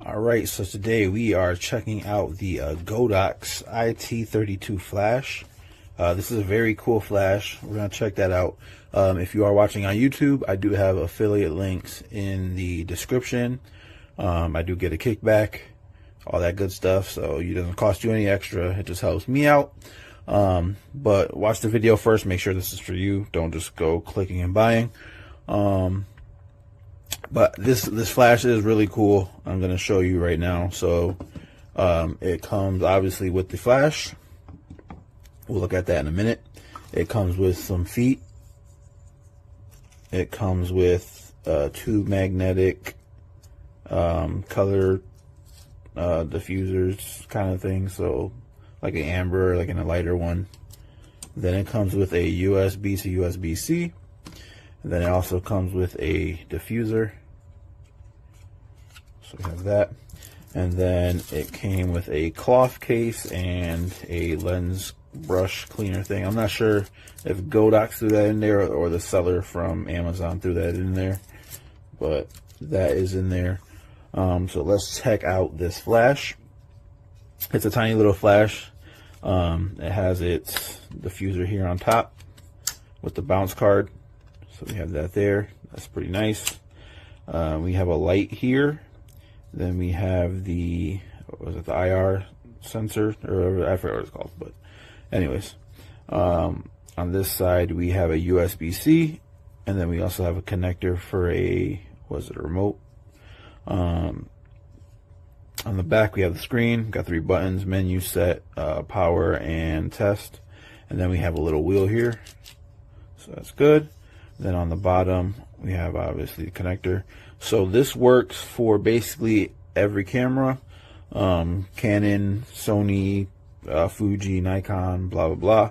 Alright, so today we are checking out the Godox iT32 flash. This is a very cool flash. We're going to check that out. If you are watching on YouTube, I do have affiliate links in the description. I do get a kickback, all that good stuff, so it doesn't cost you any extra. It just helps me out. But watch the video first, make sure this is for you. Don't just go clicking and buying. But this flash is really cool. I'm going to show you right now. So it comes obviously with the flash. We'll look at that in a minute. It comes with some feet. It comes with two magnetic color diffusers kind of thing. So like an amber, like in a lighter one. Then it comes with a USB to USB-C. And then it also comes with a diffuser. So we have that. And then it came with a cloth case and a lens brush cleaner thing. I'm not sure if Godox threw that in there or the seller from Amazon threw that in there, but that is in there. So let's check out this flash. It's a tiny little flash. It has its diffuser here on top with the bounce card. So we have that there. That's pretty nice. We have a light here. Then we have the, what was it, the IR sensor, or I forget what it's called, but anyways. On this side we have a USB-C, and then we also have a connector for a, was it a remote? On the back we have the screen, got 3 buttons, menu, set, power, and test. And then we have a little wheel here, so that's good. Then on the bottom we have obviously the connector. So this works for basically every camera, Canon, Sony, Fuji, Nikon, blah blah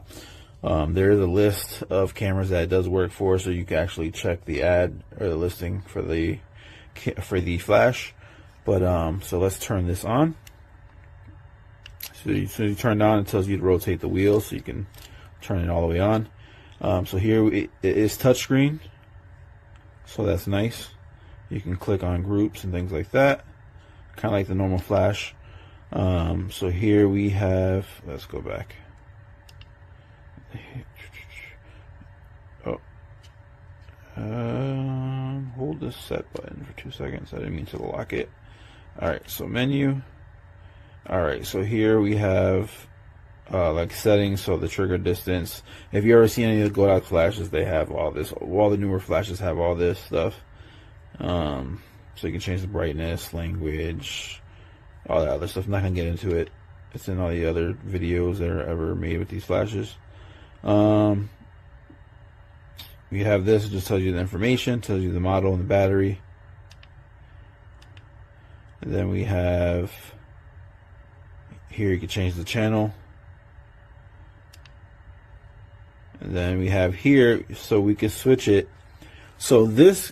blah. There is a list of cameras that it does work for, so you can actually check the ad or the listing for the flash. But so let's turn this on. So you turn it on, it tells you to rotate the wheel, so you can turn it all the way on. So here it is touchscreen, so that's nice. You can click on groups and things like that, kind of like the normal flash. So here we have, let's go back. Oh, hold this set button for 2 seconds. I didn't mean to lock it. All right, so menu. All right, so here we have like settings, so the trigger distance. If you ever see any of the Godox flashes, they have all this. All the newer flashes have all this stuff. So you can change the brightness, language, all that other stuff. I'm not gonna get into it. It's in all the other videos that are ever made with these flashes. We have this. It just tells you the information, tells you the model and the battery. And then we have here, you can change the channel. And then we have here, so we can switch it. So this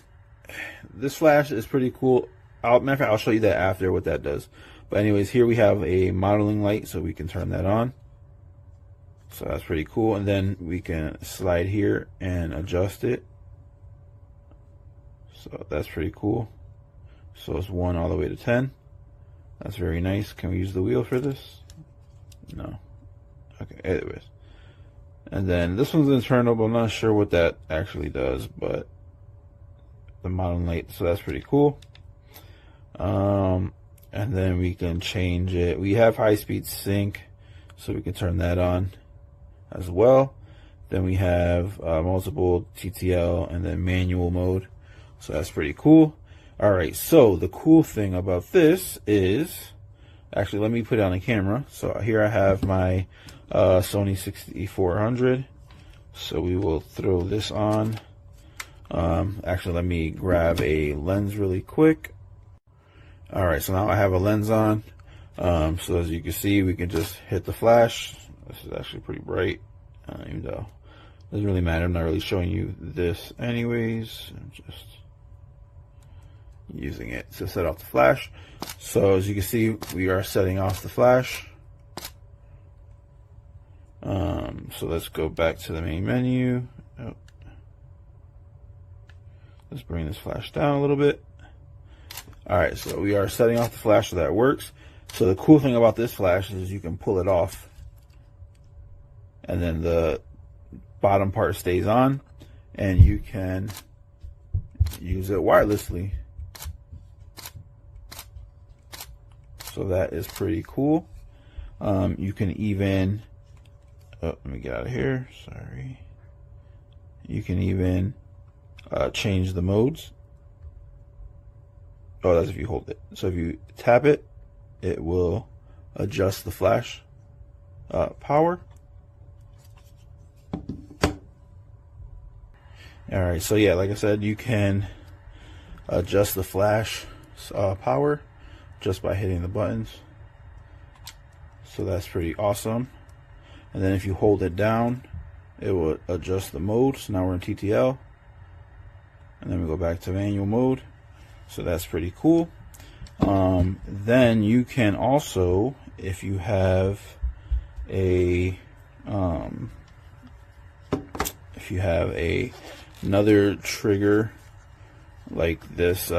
flash is pretty cool. Matter of fact, I'll show you that after what that does. But anyways, here we have a modeling light, so we can turn that on. So that's pretty cool. And then we can slide here and adjust it. So that's pretty cool. So it's 1 all the way to 10. That's very nice. Can we use the wheel for this? No. Okay, anyways. And then this one's internal, but I'm not sure what that actually does, but the modeling light, so that's pretty cool. And then we can change it. We have high-speed sync, so we can turn that on as well. Then we have multiple TTL and then manual mode, so that's pretty cool. All right, so the cool thing about this is, actually, let me put it on the camera. So here I have my Sony 6400. So we will throw this on. Actually, let me grab a lens really quick. All right, so now I have a lens on. So as you can see, we can just hit the flash. This is actually pretty bright, even though it doesn't really matter. I'm not really showing you this anyways. I'm just using it to set off the flash. So as you can see, we are setting off the flash. So let's go back to the main menu. Oh. Let's bring this flash down a little bit. All right, so we are setting off the flash so that works. So the cool thing about this flash is you can pull it off and then the bottom part stays on, and you can use it wirelessly. So that is pretty cool. You can even, let me get out of here, sorry. You can even change the modes. Oh, that's if you hold it. So if you tap it, it will adjust the flash power. All right, so yeah, like I said, you can adjust the flash power just by hitting the buttons. So that's pretty awesome. And then if you hold it down, it will adjust the mode. So now we're in TTL, and then we go back to manual mode. So that's pretty cool. Then you can also, if you have another trigger like this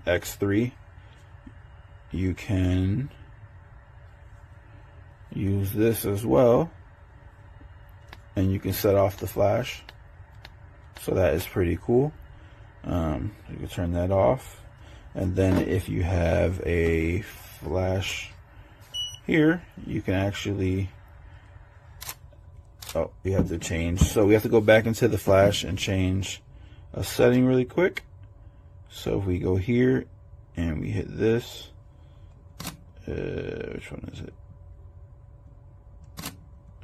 X3, you can use this as well, and you can set off the flash. So that is pretty cool. You can turn that off, and then if you have a flash here, you can actually, oh, we have to change. So we have to go back into the flash and change a setting really quick. So if we go here and we hit this, which one is it?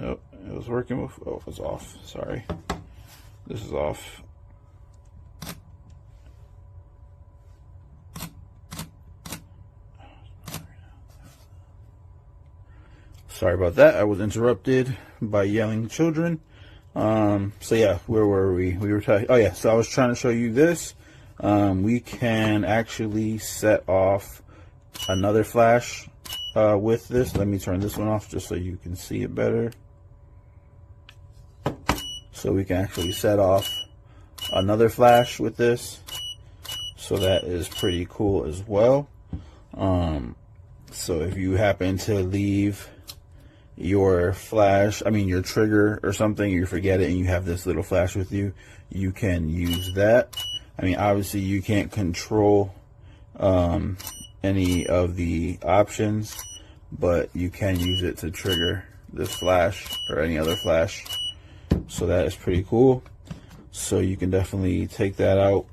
Oh, it was working with, oh, it was off, sorry. This is off. Sorry about that. I was interrupted by yelling children. So yeah, where were we? We were talking. Oh yeah, so I was trying to show you this. We can actually set off another flash with this. Let me turn this one off just so you can see it better. So we can actually set off another flash with this. So that is pretty cool as well. So if you happen to leave your flash, your trigger or something, you forget it and you have this little flash with you, you can use that. Obviously you can't control any of the options, but you can use it to trigger this flash or any other flash. So that is pretty cool. So you can definitely take that out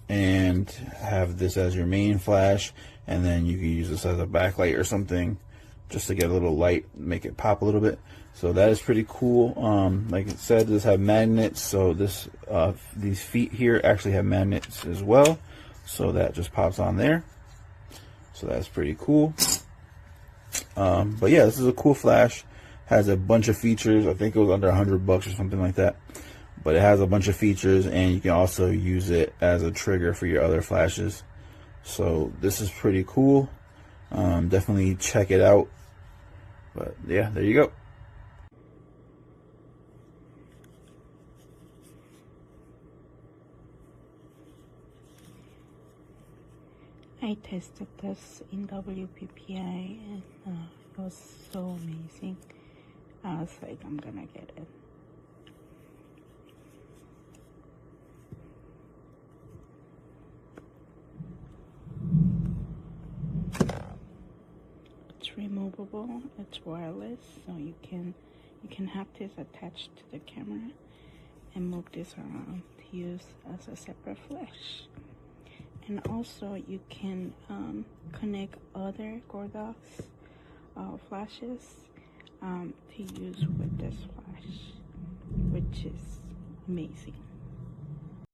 and have this as your main flash, and then you can use this as a backlight or something just to get a little light, make it pop a little bit. So that is pretty cool. Like it said, this have magnets, so this these feet here actually have magnets as well, so that just pops on there. So that's pretty cool. But yeah, this is a cool flash. Has a bunch of features. I think it was under $100 or something like that, but it has a bunch of features, and you can also use it as a trigger for your other flashes. So this is pretty cool. Definitely check it out. But yeah, there you go. I tested this in WPPI, and it was so amazing. I was like, I'm gonna get it. It's removable, it's wireless, so you can have this attached to the camera and move this around to use as a separate flash. And also you can connect other Godox flashes to use with this flash, which is amazing.